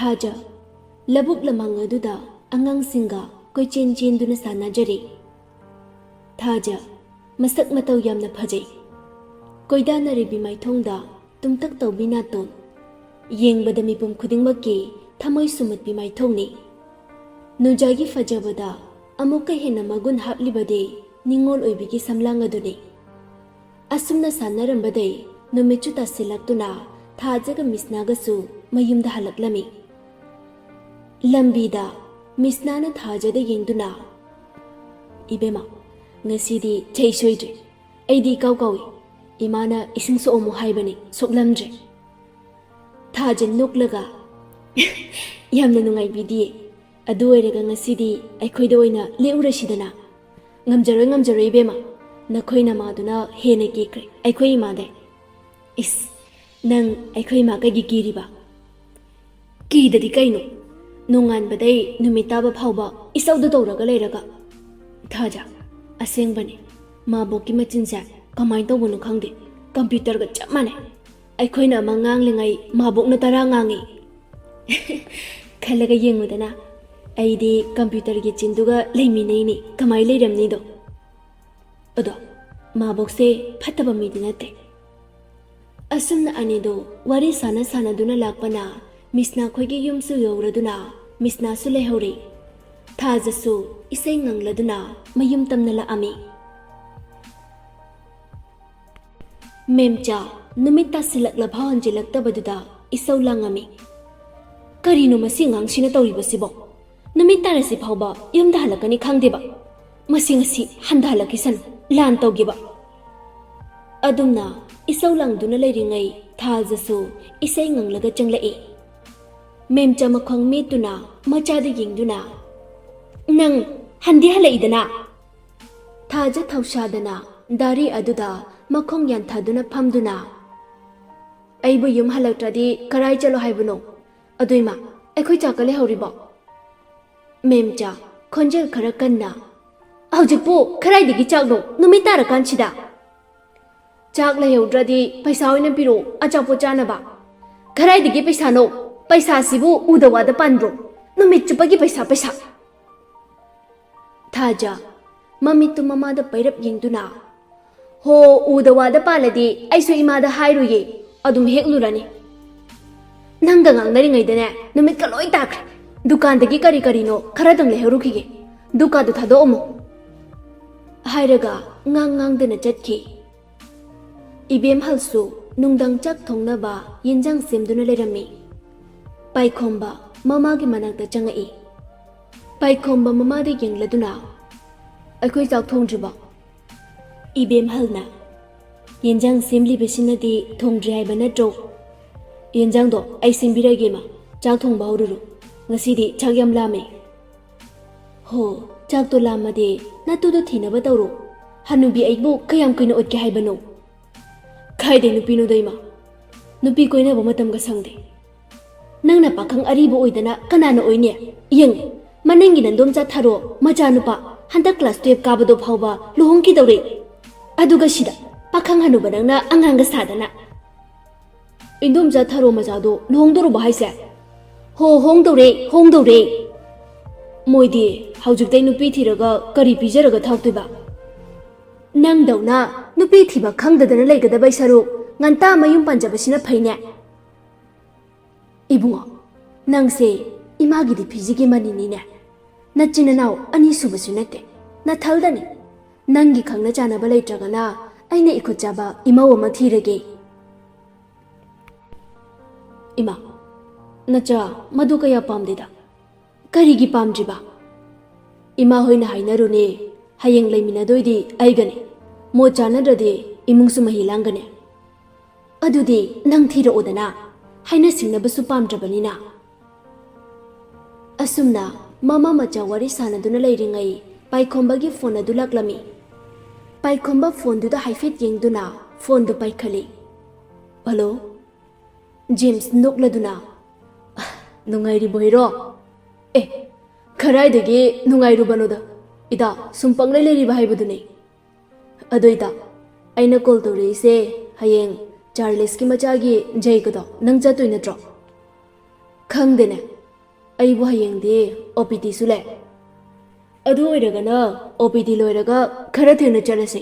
Thaja, Labuk lamang aduda, angang singa, koi chen chen duna sana jari. Thaja, masak mataw yam na phajay. Koi da na ribi may thongda, tumtak taw binaton. Yeng badami pum kuding maki, thamoy sumat bi may thong ni. Nujagi fajabada, amuka hina magun hapli bade, ningol oy bigi samlang aduni. Asum na sana rambade, numichu tasilak tuna, Thaja misnaga su, mayum da halak lami. Lambida, misnana Thaja da yengduna. Ibema, ngasidi chay soydre, aydi kaw kawi, imana ising so omu haibani, soklamdre. Thaja nuklaga, yamna nungay bidiye, adu oiraga ngasidi ay koyda oina leurasidana. Ngamjaroy ibema, na koyna maduna hena kikre, ay koy imade. Is, nang ay koy maga gigiriba. Kidadi kayno, nungan baday numitaba phawba, isaw da tawraga layraga. Thaja, aseng bani, maboki machinsa, kamay tawbano khangde, computer ga chap mane. Ay koy na mangang lingay, mabok na tara ngangi. Kalaga yengudana, ay di computer gi chinduga layminay ni, kamay layram nido. Odo, mabok se pataba midinate. Asum na anido, wari sana duna lakpana, misna koygi yumsu yawraduna, misna su lehori. Thaja su, isay ngangladuna, mayum tamnala ami. Memcha, numita silak labhawan jilak tabaduda, isaw lang ami. Karino masingang sinatawriba sibo. Numita rasi phawba, yum dahalakani khangdiba. Masingasi, handahalakisan, lan tawgiba. Adumna, isaw lang duna layringay, Thaja su, isay nganglaga changlai. Memcha makhang mituna, machada yingduna. Nang, handi halaidana. Thaja thawshadana, dari aduda, makhong yanthaduna phamduna. Aybu yum halaktradi, karay chalo haibano. Aduima, aykhoy chakale hawriba. Memcha, khonjel khara kanna. Hawjikpo, karay digi chakno, numitara kanchida. Chak layawdradi, paisa oina piro, achapo chanaba. Karay digi paisa no, paisa sibu udawada pandro. Numit chupagi paisa. Thaja, mamitu mamada pairap yingduna. Ho udawada paladi, aiso imada hairuye, adum heklurani. Nanggang naringaydane, numit kaloy takre. Dukan dagi kari no, karadang leherukige. Duka du thado omo. Hairaga, ngang dana jatki. Ibem halsu, nungdang chak thongnaba, yinjang semduna lerami. Paikhomba, mamagi manakta changai. Paikhomba mamadi yengladuna. Aykhoy chak thongdriba. Ibem halna. Yinjang semli besinadi thongdri haiba natro. Yinjang do, ay simbirage ma, chak thongba hururu. Ngasidi chak yam lame. Ho, chak to lamade, natudo thinaba tawro. Hanubi aybu kayam koina otke haiba no. Kaide nupi no daima. Nupi koina ba matam ga sangde. Nang na pakhang aribo oidana kanana oine. Yeng, manengi nandom cha tharo, macha nupa, handa class 12 kabado phawba, luhongki dawre. Aduga sida, pakhang hanuba nangna anghanga sadana. Indom cha tharo majado, luhongdoro ba haise. Ho hongdore. Moidi, haujukdai nupi thiraga, kari pijaraga thawtuba. Nang dauna, nupi thiba khangdadana laigadabay saru, nganta mayum panjabasina phaine. Ibunga, nang se, imagidi pijigi maninine. Nachinanaw, ani subasunate. Na thaldani. Nangi khangna chanaba laitragana, aina ikuchaba imawama thirage. Ima, nacha, madu kaya pamdida. Karigi pamdriba. Ima hoina hainarune, hayeng laiminadoidi aigane. Mo chanadrade, imungsu mahilangane. Adudi, nang thira odana. Haina singnabasu pamdrabanina. Asumna, mama macha wari sanaduna layringai, paikhomba phone adu laklami. Paikhomba phone duda haifet yengduna, phone du paikhali. Hello? James nokladuna. Nungairi bohiro? Karay dagi nungairu banoda. Ida, sumpang layri bahaibudune. Adoida, aina call to raise, hayeng, Charles ki machagi jay ko do, nang jatoy na tro. Khang dine, ꯑꯩꯕꯨ ꯍꯌꯦꯡꯗꯤ OPDꯁꯨ ꯂꯩ ꯑꯗꯨ ꯑꯣꯏꯔꯒꯅ OPD ꯂꯣꯏꯔꯒ ꯈꯔ ꯊꯦꯡꯅ ꯆꯠꯂꯁꯤ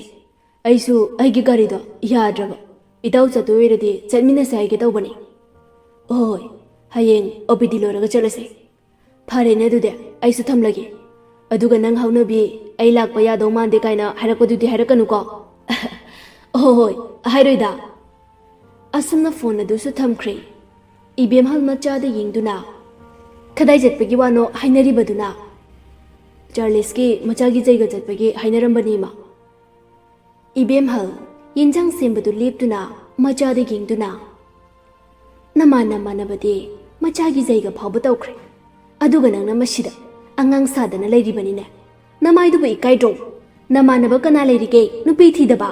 ꯑꯩꯁꯨ ꯑꯩꯒꯤ ꯒꯥꯔꯤꯗꯣ ꯌꯥꯗ꯭ꯔꯕ ꯏꯇꯥꯎ ꯆꯠꯇꯣꯏ ꯑꯣꯏꯔꯗꯤ ꯆꯠꯃꯤꯟꯅꯁꯦ ꯍꯥꯏꯒꯦ ꯇꯧꯕꯅꯤ ꯍꯣꯏ ꯍꯌꯦꯡ OPD ꯂꯣꯏꯔꯒ ꯆꯠꯂꯁꯤ ꯐꯔꯦꯅꯦ ꯑꯗꯨꯗꯤ ꯑꯩꯁꯨ ꯊꯝꯂꯒꯦ ꯑꯗꯨꯒ ꯅꯪ ꯍꯧꯅꯕꯤ ꯑꯩ ꯂꯥꯛꯄ ꯌꯥꯗꯧ ꯃꯥꯟꯗꯦ ꯀꯥꯏꯅ ꯍꯥꯏꯔꯛꯄꯗꯨꯗꯤ ꯍꯥꯏꯔꯛꯀꯅꯨꯀꯣ ꯍꯣꯏ ꯍꯥꯏꯔꯣꯏꯗ ꯑꯁꯨꯝꯅ ꯐꯣꯟ ꯑꯗꯨꯁꯨ ꯊꯝꯈ꯭ꯔꯦ ꯏꯕꯦꯝꯍꯜ ꯃꯆꯥꯗ ꯌꯦꯡꯗꯨꯅ ꯀꯗꯥꯏ ꯆꯠꯄꯒꯤ ꯋꯥꯅꯣ ꯍꯥꯏꯅꯔꯤꯕꯗꯨꯅ ꯆꯥꯔꯂꯤꯁꯀꯤ ꯃꯆꯥꯒꯤ ꯖꯩꯒ ꯆꯠꯄꯒꯤ ꯍꯥꯏꯅꯔꯝꯕꯅꯤ ꯃꯥ ꯏꯕꯦꯝꯍꯜ ꯌꯦꯟꯖꯥꯡ ꯁꯦꯝꯕꯗꯨ ꯂꯦꯞꯇꯨꯅ ꯃꯆꯥꯗ ꯌꯦꯡꯗꯨꯅ ꯅꯃꯥꯟꯅꯕꯗꯤ ꯃꯆꯥꯒꯤ ꯖꯩꯒ ꯐꯥꯎꯕ ꯇꯧꯈ꯭ꯔꯦ ꯑꯗꯨꯒ ꯅꯪꯅ ꯃꯁꯤꯗ ꯑꯉꯥꯡ ꯁꯥꯗꯅ ꯂꯩꯔꯤꯕꯅꯤꯅꯦ ꯅꯃꯥꯏꯗꯨꯕꯨ ꯏꯀꯥꯏꯗ꯭ꯔꯣ ꯅꯃꯥꯟꯅꯕ ꯀꯅꯥ ꯂꯩꯔꯤꯒꯦ ꯅꯨꯄꯤ ꯊꯤꯗꯕ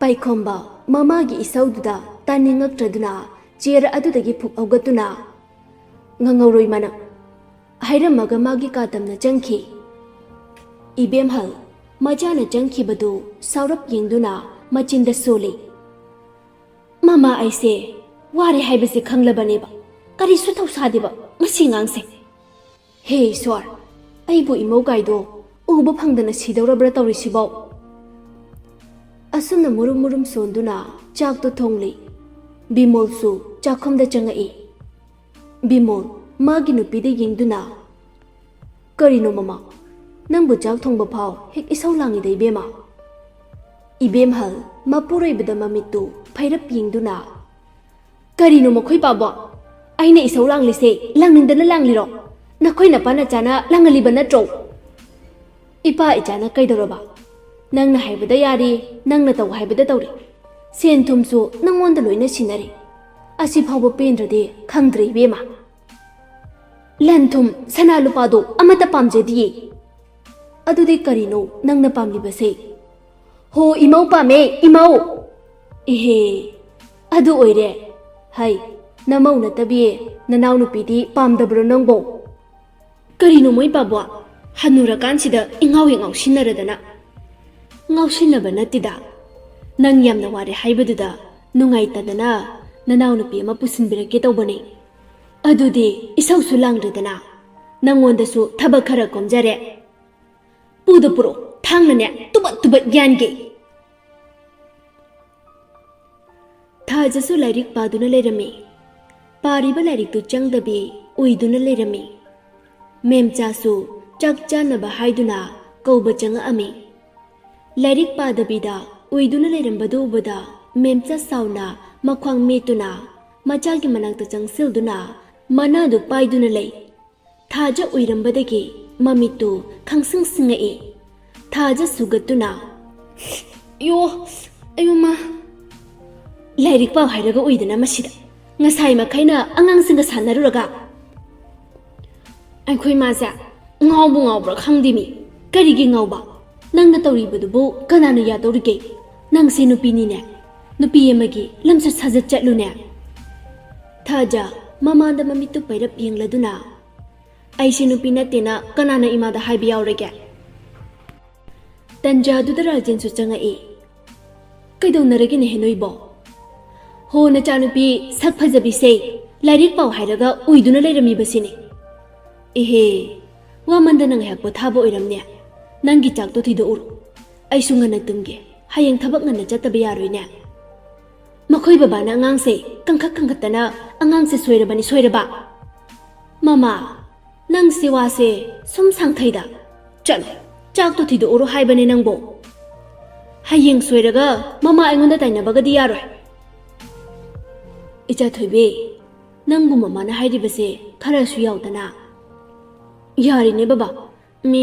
ꯄꯥꯏꯈꯣꯝꯕ ꯃꯃꯥꯒꯤ ꯏꯁꯧꯗꯨꯗ ꯇꯥꯅꯤꯡꯉꯛꯇ꯭ꯔꯗꯨꯅ ꯆꯤꯌꯔ ꯑꯗꯨꯗꯒꯤ ꯐꯨꯛ ꯍꯧꯒꯠꯇꯨꯅ ꯉꯪꯉꯧꯔꯣꯏ ꯃꯥꯅ ꯍꯥꯏꯔꯝꯃꯒ ꯃꯥꯒꯤ ꯀꯥꯇꯝꯅ ꯆꯪꯈꯤ ꯏꯕꯦꯝꯍꯜ ꯃꯆꯥꯅ ꯆꯪꯈꯤꯕꯗꯨ ꯁꯥꯎꯔꯞ ꯌꯦꯡꯗꯨꯅ ꯃꯆꯤꯟꯗ ꯁꯣꯜꯂꯤ ꯃꯃꯥ ꯑꯩꯁꯦ ꯋꯥꯔꯦ ꯍꯥꯏꯕꯁꯦ ꯈꯪꯂꯕꯅꯦꯕ ꯀꯔꯤꯁꯨ ꯊꯧꯁꯥꯗꯦꯕ ꯃꯁꯤ ꯉꯥꯡꯁꯦ ꯍꯦ ꯏꯁ꯭ꯋꯥꯔ ꯑꯩꯕꯨ ꯏꯃꯧ ꯀꯥꯏꯗꯣ ꯎꯕ ꯐꯪꯗꯅ ꯁꯤꯗꯧꯔꯕ꯭ꯔꯥ ꯇꯧꯔꯤꯁꯤꯕꯣ ꯑꯁꯨꯝꯅ ꯃꯨꯔꯨꯝ ꯃꯨꯔꯨꯝ ꯁꯣꯟꯗꯨꯅ ꯆꯥꯛꯇꯣ ꯊꯣꯡꯂꯤ ꯕꯤꯃꯣꯜꯁꯨ ꯆꯥꯛꯈꯨꯝꯗ ꯆꯪꯉꯛꯏ ꯕꯤꯃꯣꯜ ꯃꯥꯒꯤ ꯅꯨꯄꯤꯗ ꯌꯦꯡꯗꯨꯅ ꯀꯔꯤꯅꯣ ꯃꯃꯥ ꯅꯪꯕꯨ ꯆꯥꯛ ꯊꯣꯡꯕ ꯐꯥꯎ ꯍꯦꯛ ꯏꯁꯧ ꯂꯥꯡꯉꯤꯗ ꯏꯕꯦꯝꯃ ꯏꯕꯦꯝꯍꯜ ꯃꯄꯨꯔꯣꯏꯕꯗ ꯃꯃꯤꯠꯇꯨ ꯐꯩꯔꯞ ꯌꯦꯡꯗꯨꯅ ꯀꯔꯤꯅꯣ ꯃꯈꯣꯏ ꯄꯥꯕꯣ ꯑꯩꯅ ꯏꯁꯧ ꯂꯥꯡꯂꯤꯁꯦ ꯂꯥꯡꯅꯤꯡꯗꯅ ꯂꯥꯡꯂꯤꯔꯣ ꯅꯈꯣꯏ ꯅꯄꯥ ꯅꯆꯥꯅ ꯂꯥꯡꯍꯜꯂꯤꯕ ꯅꯠꯇ꯭ꯔꯣ ꯏꯄꯥ ꯏꯆꯥꯅ ꯀꯩꯗꯧꯔꯕ ꯅꯪꯅ ꯍꯥꯏꯕꯗ ꯌꯥꯔꯤ ꯅꯪꯅ ꯇꯧ ꯍꯥꯏꯕꯗ ꯇꯧꯔꯤ ꯁꯦꯟ ꯊꯨꯝꯁꯨ ꯅꯪꯉꯣꯟꯗ ꯂꯣꯏꯅ ꯁꯤꯟꯅꯔꯤ ꯑꯁꯤ ꯐꯥꯎꯕ ꯄꯦꯟꯗ꯭ꯔꯗꯤ ꯈꯪꯗ꯭ꯔꯦ ꯏꯕꯦꯝꯃ ꯂꯟ ꯊꯨꯝ ꯁꯅꯥ ꯂꯨꯄꯥꯗꯣ ꯑꯃꯠꯇ ꯄꯥꯝꯖꯗꯤꯌꯦ ꯑꯗꯨꯗꯤ ꯀꯔꯤꯅꯣ ꯅꯪꯅ ꯄꯥꯝꯂꯤꯕꯁꯦ ꯍꯣ ꯏꯃꯧ ꯄꯥꯝꯃꯦ ꯏꯃꯧ ꯏꯍꯦ ꯑꯗꯨ ꯑꯣꯏꯔꯦ ꯍꯩ ꯅꯃꯧ ꯅꯠꯇꯕꯤ ꯅꯅꯥꯎ ꯅꯨꯄꯤꯗꯤ ꯄꯥꯝꯗꯕ꯭ꯔꯣ ꯅꯪꯕꯣ ꯀꯔꯤꯅꯣ ꯃꯣꯏ ꯄꯥꯕꯣ ꯍꯟꯅꯨꯔꯀꯥꯟꯁꯤꯗ ꯏꯉꯥꯎ ꯍꯦꯛ ꯉꯥꯎꯁꯤꯟꯅꯔꯗꯅ ꯉꯥꯎꯁꯤꯟꯅꯕ ꯅꯠꯇꯦꯗ ꯅꯪ ꯌꯥꯝꯅ ꯋꯥꯔꯦ ꯍꯥꯏꯕꯗꯨꯗ ꯅꯨꯡꯉꯥꯏꯇꯗꯅ ꯅꯅꯥꯎ ꯅꯨꯄꯤ ꯑꯃ ꯄꯨꯁꯤꯟꯕꯤꯔꯛꯀꯦ ꯇꯧꯕꯅꯤ ꯑꯗꯨꯗꯤ ꯏꯁꯧꯁꯨ ꯂꯥꯡꯗ꯭ꯔꯦꯗꯅ ꯅꯪꯉꯣꯟꯗꯁꯨ ꯊꯕꯛ ꯈꯔ ꯀꯣꯝꯖꯔꯦ ꯄꯨꯗ ꯄꯨꯔꯛꯑꯣ ꯊꯥꯡꯅꯅꯦ ꯇꯨꯕꯠ ꯇꯨꯕꯠ ꯌꯥꯟꯒꯦ ꯊꯥꯖꯁꯨ ꯂꯥꯏꯔꯤꯛ ꯄꯥꯗꯨꯅ ꯂꯩꯔꯝꯃꯤ ꯄꯥꯔꯤꯕ ꯂꯥꯏꯔꯤꯛꯇꯨ ꯆꯪꯗꯕꯤ ꯎꯏꯗꯨꯅ ꯂꯩꯔꯝꯃꯤ ꯃꯦꯝꯆꯥꯁꯨ ꯆꯥꯛ ꯆꯥꯅꯕ ꯍꯥꯏꯗꯨꯅ ꯀꯧꯕ ꯆꯪꯉꯛꯑꯝꯃꯤ ꯂꯥꯏꯔꯤꯛ ꯄꯥꯗꯕꯤꯗ ꯎꯏꯗꯨꯅ ꯂꯩꯔꯝꯕꯗꯨ ꯎꯕꯗ ꯃꯦꯝꯆꯥ ꯁꯥꯎꯅ ꯃꯈ꯭ꯋꯥꯡ ꯃꯦꯠꯇꯨꯅ ꯃꯆꯥꯒꯤ ꯃꯅꯥꯛꯇ ꯆꯪꯁꯤꯜꯗꯨꯅ ꯃꯅꯥꯗꯨ ꯄꯥꯏꯗꯨꯅ ꯂꯩ ꯊꯥꯖ ꯎꯏꯔꯝꯕꯗꯒꯤ ꯃꯃꯤꯠꯇꯨ ꯈꯪꯁꯤꯡ ꯁꯤꯡꯉꯛꯏ ꯊꯥꯖ ꯁꯨꯒꯠꯇꯨꯅ ꯌꯣ ꯑꯌꯨꯃ ꯂꯥꯏꯔꯤꯛ ꯄꯥꯎ ꯍꯥꯏꯔꯒ ꯎꯏꯗꯅ ꯃꯁꯤꯗ ꯉꯁꯥꯏ ꯃꯈꯩꯅ ꯑꯉꯥꯡꯁꯤꯡꯒ ꯁꯥꯟꯅꯔꯨꯔꯒ ꯑꯩꯈꯣꯏ ꯃꯥꯁꯦ ꯉꯥꯎꯕꯨ ꯉꯥꯎꯕ꯭ꯔꯥ ꯈꯪꯗꯦꯃꯤ ꯀꯔꯤꯒꯤ ꯉꯥꯎꯕ ꯅꯪꯅ ꯇꯧꯔꯤꯕꯗꯨꯕꯨ ꯀꯅꯥꯅ ꯌꯥꯗꯧꯔꯤꯒꯦ ꯅꯪꯁꯦ ꯅꯨꯄꯤꯅꯤꯅꯦ ꯅꯨꯄꯤ ꯑꯃꯒꯤ ꯂꯝꯆꯠ ꯁꯥꯖꯠ ꯆꯠꯂꯨꯅꯦ ꯊꯥꯖ ꯃꯃꯥꯗ ꯃꯃꯤꯠꯇꯨ ꯄꯩꯔꯞ ꯌꯦꯡꯂꯗꯨꯅ ꯑꯩꯁꯦ ꯅꯨꯄꯤ ꯅꯠꯇꯦꯅ ꯀꯅꯥꯅ ꯏꯃꯥꯗ ꯍꯥꯏꯕ ꯌꯥꯎꯔꯒꯦ ꯇꯟꯖꯥꯗꯨꯗ ꯔꯥꯖꯦꯟꯁꯨ ꯆꯪꯉꯛꯏ ꯀꯩꯗꯧꯅꯔꯒꯦꯅꯦꯍꯦ ꯅꯣꯏꯕꯣ ꯍꯣ ꯅꯆꯥꯅꯨꯄꯤ ꯁꯛ ꯐꯖꯕꯤꯁꯦ ꯂꯥꯏꯔꯤꯛ ꯄꯥꯎ ꯍꯥꯏꯔꯒ ꯎꯏꯗꯨꯅ ꯂꯩꯔꯝꯃꯤꯕꯁꯤꯅꯤ ꯏꯍꯦ ꯋꯥꯃꯟꯗꯅ ꯉꯥꯏꯍꯥꯛ ꯄꯣꯊꯥꯕ ꯑꯣꯏꯔꯝꯅꯦ ꯅꯪꯒꯤ ꯆꯥꯛꯇꯣ ꯊꯤꯗꯣꯛꯎꯔꯣ ꯑꯩꯁꯨ ꯉꯟꯅ ꯇꯨꯝꯒꯦ ꯍꯌꯦꯡ ꯊꯕꯛ ꯉꯟꯅ ꯆꯠꯇꯕ ꯌꯥꯔꯣꯏꯅꯦ ꯃꯈꯣꯏ ꯕꯕꯥꯅ ꯑꯉꯥꯡꯁꯦ ꯀꯟꯈꯠꯇꯅ ꯑꯉꯥꯡꯁꯦ ꯁꯣꯏꯔꯕꯅꯤ ꯁꯣꯏꯔꯕ ꯃꯃꯥ ꯅꯪꯁꯦ ꯋꯥꯁꯦ ꯁꯨꯝ ꯁꯥꯡꯊꯩꯗ ꯆꯠꯂꯣ ꯆꯥꯛꯇꯣ ꯊꯤꯗꯣꯛꯎꯔꯣ ꯍꯥꯏꯕꯅꯦ ꯅꯪꯕꯣ ꯍꯌꯦꯡ ꯁꯣꯏꯔꯒ ꯃꯃꯥ ꯑꯩꯉꯣꯟꯗ ꯇꯥꯏꯅꯕꯒꯗꯤ ꯌꯥꯔꯣꯏ ꯏꯆꯥ ꯊꯣꯏꯕꯤ ꯅꯪꯕꯨ ꯃꯃꯥꯅ ꯍꯥꯏꯔꯤꯕꯁꯦ ꯈꯔꯁꯨ ꯌꯥꯎꯗꯅ ꯌꯥꯔꯤꯅꯦ ꯕꯕꯥ ꯃꯤ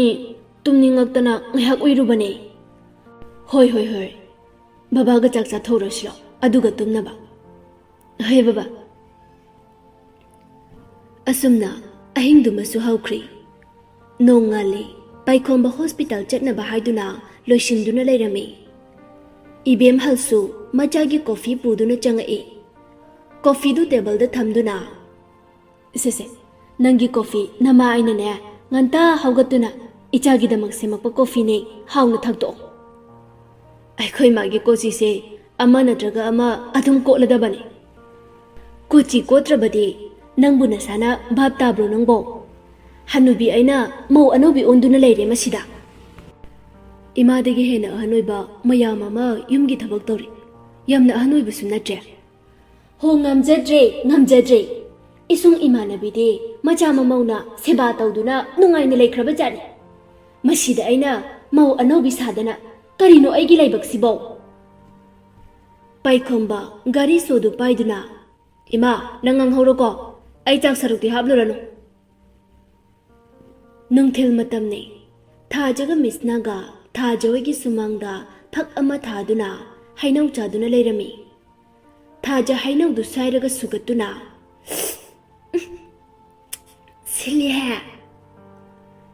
ꯇꯨꯝꯅꯤꯡꯉꯛꯇꯅ ꯉꯥꯏꯍꯥꯛ ꯎꯏꯔꯨꯕꯅꯦ ꯍꯣꯏ ꯕꯕꯥꯒ ꯆꯥꯛ ꯆꯥꯊꯣꯛꯔꯁꯤꯔꯣ ꯑꯗꯨꯒ ꯇꯨꯝꯅꯕ ꯍꯣꯏ ꯕꯕꯥ ꯑꯁꯨꯝꯅ ꯑꯍꯤꯡꯗꯨꯃꯁꯨ ꯍꯧꯈ꯭ꯔꯤ ꯅꯣꯡꯉꯥꯜꯂꯤ ꯄꯥꯏꯈꯣꯝꯕ ꯍꯣꯁꯄꯤꯇꯥꯜ ꯆꯠꯅꯕ ꯍꯥꯏꯗꯨꯅ ꯂꯣꯏꯁꯤꯟꯗꯨꯅ ꯂꯩꯔꯝꯃꯤ ꯏꯕꯦꯝꯍꯜꯁꯨ ꯃꯆꯥꯒꯤ ꯀꯣꯐꯤ ꯄꯨꯗꯨꯅ ꯆꯪꯉꯛꯏ ꯀꯣꯐꯤꯗꯨ ꯇꯦꯕꯜꯗ ꯊꯝꯗꯨꯅ ꯏꯁꯦ ꯅꯪꯒꯤ ꯀꯣꯐꯤ ꯅꯃꯥ ꯑꯩꯅꯅꯦ ꯉꯟꯇꯥ ꯍꯧꯒꯠꯇꯨꯅ ꯏꯆꯥꯒꯤꯗꯃꯛ ꯁꯦꯝꯃꯛꯄ ꯀꯣꯐꯤꯅꯦ ꯍꯥꯎꯅ ꯊꯛꯇꯣꯛꯑꯣ ꯑꯩꯈꯣꯏ ꯃꯥꯒꯤ ꯀꯣꯆꯤꯁꯦ ꯑꯃ ꯅꯠꯇ꯭ꯔꯒ ꯑꯃ ꯑꯗꯨꯝ ꯀꯣꯠꯂꯗꯕꯅꯤ ꯀꯣꯆꯤ ꯀꯣꯠꯇ꯭ꯔꯕꯗꯤ Nangbu nasana bhab tabro nangbo. Hanubi aina mau anobi onduna leire masida. Imadagi hena ahanoiba mayam ama yumgi thabak tori. Yamna ahanoibusu natre. Ho ngamjadre. Isung imanabide macha mamauna seba tawduna nungaina leikraba jani. Masida aina mau anobi sadana karino aigi laibak-sibo. Paikhomba gari sodu paiduna. Ima nangang horoko ai chak sarukti hablurano. Nungthil matamne thajaga misnaga thajawagi sumangda thak ama thaduna hainau chaduna leirami. Thaja hainau du sairaga sugatuna. Silye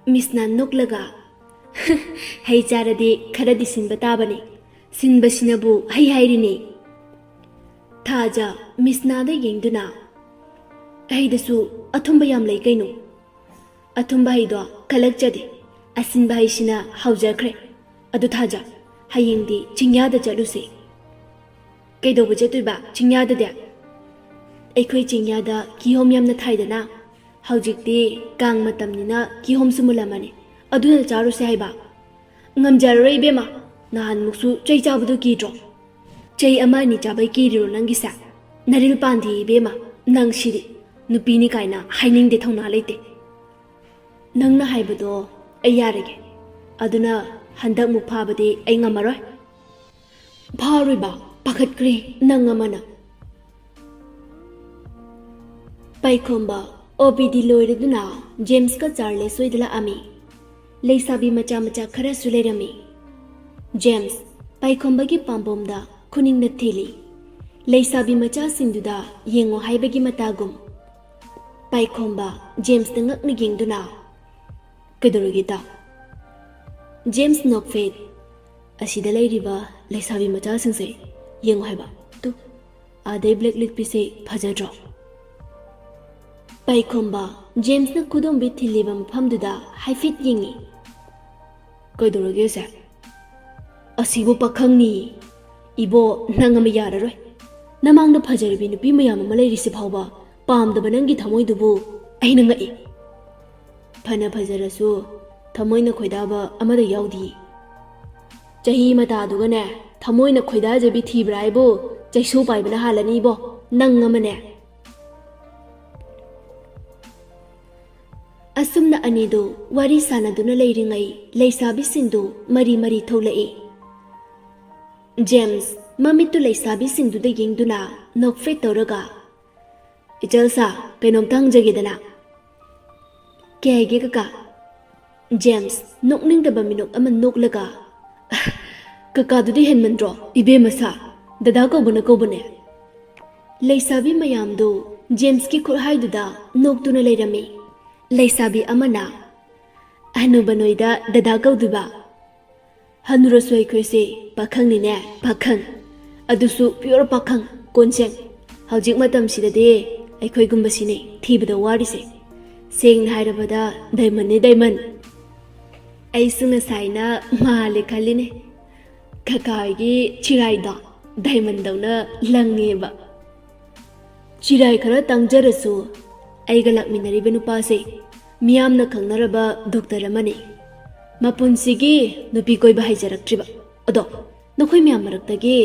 misna nuklaga hai charadi kharadi sinba tabani. Sinba sinabu hai hairini. Thaja misnada yengduna. Haidasu athumba yam lay kaino. Athumba haido kalakjade. Asinba haisina haujakre. Adu thaja hayengdi chingyada chaluse. Kaidoba jatuiba chingyada de. Aikhoi chingyada kihom yamna thaidana. Haujikti kang matamnina kihom sumulamani. Aduna charuse haiba. Ngamjaroi bema. Nahan muksu chay chabadu kidro. Chay amani chabai kiriro nangisa. Naril pandi bema nang shiri. Nupini kaina haining de thongna leite. Nang na haibado ayarege. Aduna handak muphabade ay ngamaroi. Bharuiba pakat kri nang amana. Paikhomba OPD loiriduna James ka Charles soidala ami. Leisabi macha macha khara sulerami. James paikhomba-gi pambomda kuningna thili. Leisabi macha singduda yengo haibagi matagum. Paikhomba James na ngakna yengduna. Kedorogita. James nokfet. Asida lairiba leisabi macha singse yengo haiba. Tu adai black lit pise phajadro. Paikhomba James na kudombi thiliba mafamduda haifit yengi. Kedoroge se. Asibu pakhangni ibo nangama yararoi. Namangna phajaribi nupi mayam ama lairisi phawba pamdaba nangi thamoidubu aina ngai. Phana phajarasu thamoina khoidaba amada yaudi. Chahi mata adugane thamoina khoidajabi thibraibo chaisu paibana halani bo nangamane. Asumna anido wari sanaduna leiringai leisabi sindu mari mari tholai. James mamitu leisabi singduda yengduna nokfet tawraga. Ichalsa kainomtang jagedana. Kayage kaka. James nokningdaba minok ama noklaga. Kaka dudi henmandro ibe masa dada kobune. Leisabi mayamdo James ki khurhaiduda noktuna leirami. Leisabi amana anubanoida dada kauduba. Hanurasoi khoise pakhang ni ne pakhang adusu pure pakhang konseng haujik matam sidade aikhoi gumbasine thibada warise seng hairabada diamond ai sungna saina male khaline kakai gi chirai da diamond dauna langeba chirai khara tangjarasu aiga lakminari benupa se miyamna khangnaraba doctor amani Mapunsigi nupi koi bahai jaraktriba. Odo, nakoi miyam maraktagi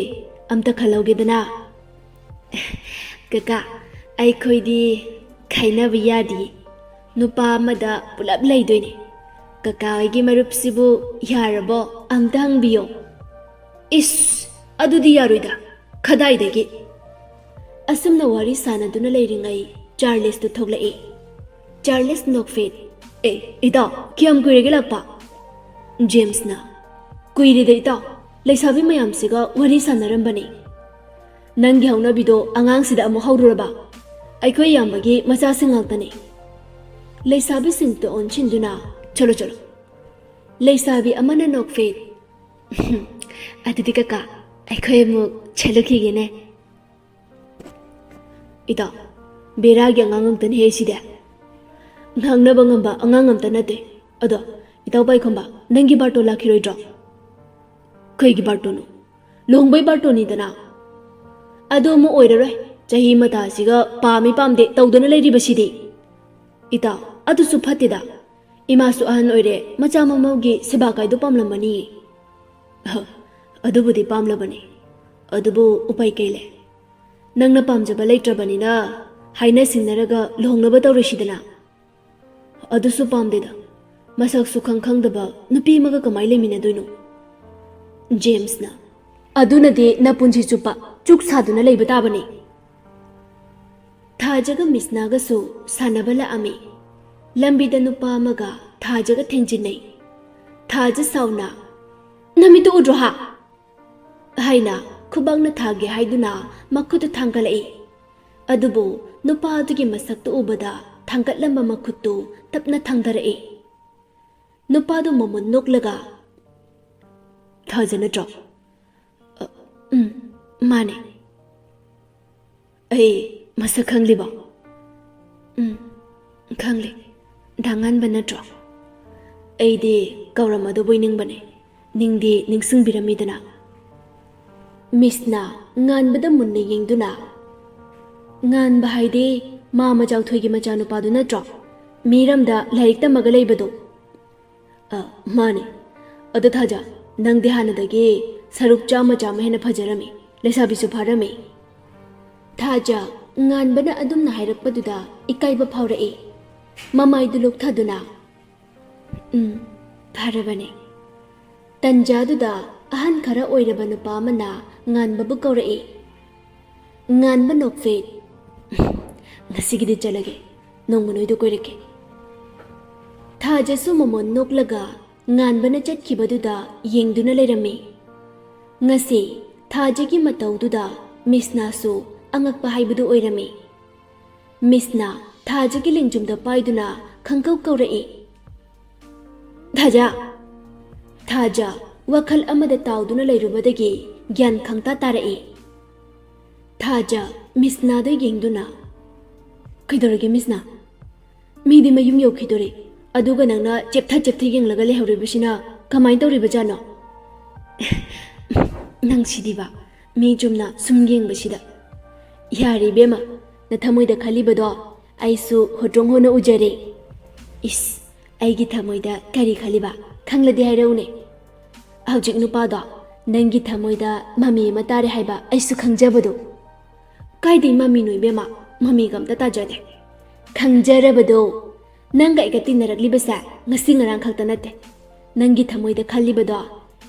amta khalaugedana. Kaka, ai khoi di khaina biyadi. Nupa amada pulap laidoine. Kaka aigi marupsibu yarabo amta hangbiyo. Is, adudi yaruida. Khadaidagi. Asumna wari sanaduna leiringai Charles tu thoglai. Charles nokfet. Ida, kiyam kuirege lakpa. James na kuiri de ita leisabi mayam siga wari sanarambani nangi hauna bido angang sida amu haururaba aikhoi yambagi macha singaltani leisabi singto onchinduna cholo leisabi amana nokfet adidi kaka aikhoi mu chelukigene ita beragi angangam tan he sida ngangna bangamba angangam tanate ado Itaw Paikhomba nangi barto lakhiroidro Kaigi barto no Longbai barto ni dana Ado mo oiraroi Chahi matasiga pami pamde tawdana leiribasidi. Ita adusu phatida. Imasu ahan oire macha mamaugi seba kaido pamlamani. Adubudi pamlabani. Adubu upai kaile. Nangna pamjaba leitrabanina haina sinaraga lohongnaba tawresidana. Adusu pamdeda. Masak sukhang khangdaba nupi maga kamai leminadoino. James na. Aduna de na punji chupa chuk saduna leiba tabani. Thajaga misnaga su sanabala ami. Lambida nupa maga thajaga thenjinai. Thaja sauna. Namitu udroha. Haina kubang na thage haiduna makutu thangalai. Adubu nupa adugi masaktu ubada thangatlamba makutu tapna thangdarai. Nupa du mamun nuklaga. Thaja na drop. Mane. Ay, masak khangli ba? Khangli. Dangan ba na drop? Ay di kauramado boy ning bane. Ning di ningsung biramidana. Miss na ngan bada munna yengduna. Ngan bahayde mama jaw thoygi machanu padu na drop. Miramda laik ta magalay bado. Mane. Ada thaja nang dihanadagi saruk chama chama hena phajarami. Lesabi su pharami. Thaja ngan bana adum na hairak paduda ikai ba phaurai. Mamai duluk thaduna. Pharabane. Tanjaduda ahan khara oiraba nupa mana ngan babu kaurai. Ngan ba nokfe. Nasigidi chalage. Nongmunoy do koirake. Thaja su mamon noklaga ngan bana chatkibaduda yengduna leirami. Ngasi Thajagi mataududa Misna su angakpa haibudu oirami. Misna Thajagi lingjumda paiduna khangkau kaurai. Thaja wakal amada tauduna leirubadagi gyan khangta tarai. Thaja Misna da yengduna. Kaidorage Misna? Midi mayum yokidore. Aduga nangna cheptha yenglaga lehauribasina kamai tauribajano. Nang sidiba mi jumna sumgeng basida yari bema na thamoida khalibado aisu hotrong hona ujare is aigi thamoida kari khaliba khangladi hairaune hawjik nupada nangi thamoida mami matare haiba aisu khangjabado kaidi mami noi bema mami gamta tajade khangjarabado nanga igati naraglibasa ngasi ngarang khakta nate nangi thamoida khalibado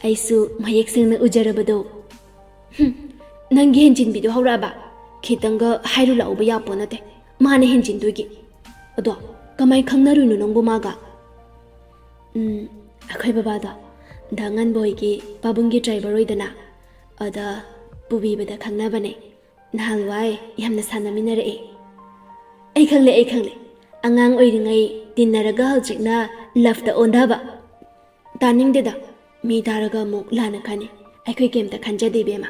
Aisu mayek singna ujarabado. Nangi henjin bido hauraba. Kitanga hairu lauba yapo nate. Mane henjin dugi. Ado, kamay khangnaru no nongbo maga. Akoy babada. Dangan boygi babungi driver oidana. Ada bubi bada khangna bane. Nahalway yamna sanaminare. Ay khangle. Angang oiringai dinaraga haljikna lafta ondaba. Taning deda. Mi daraga muk lana khani aikoi kemta khanjade bema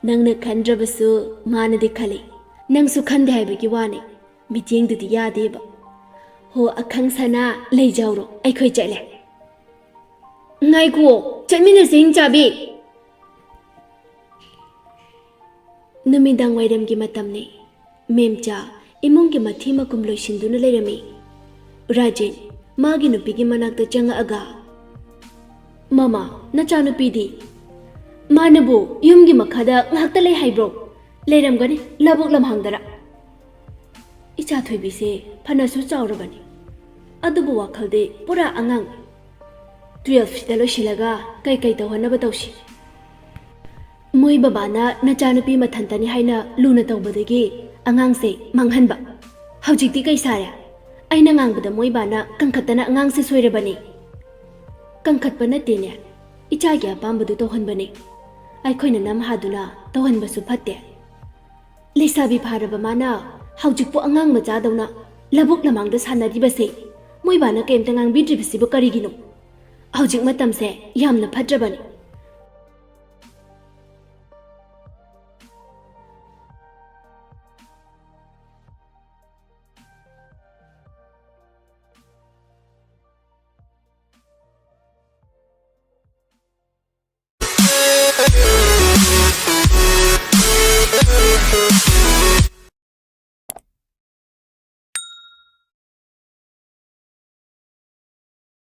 nangna khandrabasu manade khali nangsu khande haibagi wane miteng dudi yade ba ho akhang sana leijawro aikoi chale ngai ko chatmina sing chabi numidang wairam gi matamne memcha imung gi mathi makum loisinduna leirami Rajen magi nupi gi manakta changa aga Mama, nachanu pidi. Manabu, yumgi makada ngakta lay haibro. Layram gani, labuk lam hangdara. Icha thoibi se, panasu chawrabani. Adubu wakalde, pura angang. 12 sida lo shilaga, kai tawhana batawshi. Moi babana, nachanu pi mathantani haina, luna tawbadagi, angang se, manghanba. Haujikti kai saya. Aina ngangbada moi bana, kangkatana angang se soirabani. Kangkatpa natene ichagi apambadu tawhanbani aikhoina nam haduna tawhanbasu phatte lesabi pharaba mana haujikpo angang macha dauna labuk lamangda sanadibase moibana kemta ngang bidribasibu karigino haujik matamse yamna phadrabani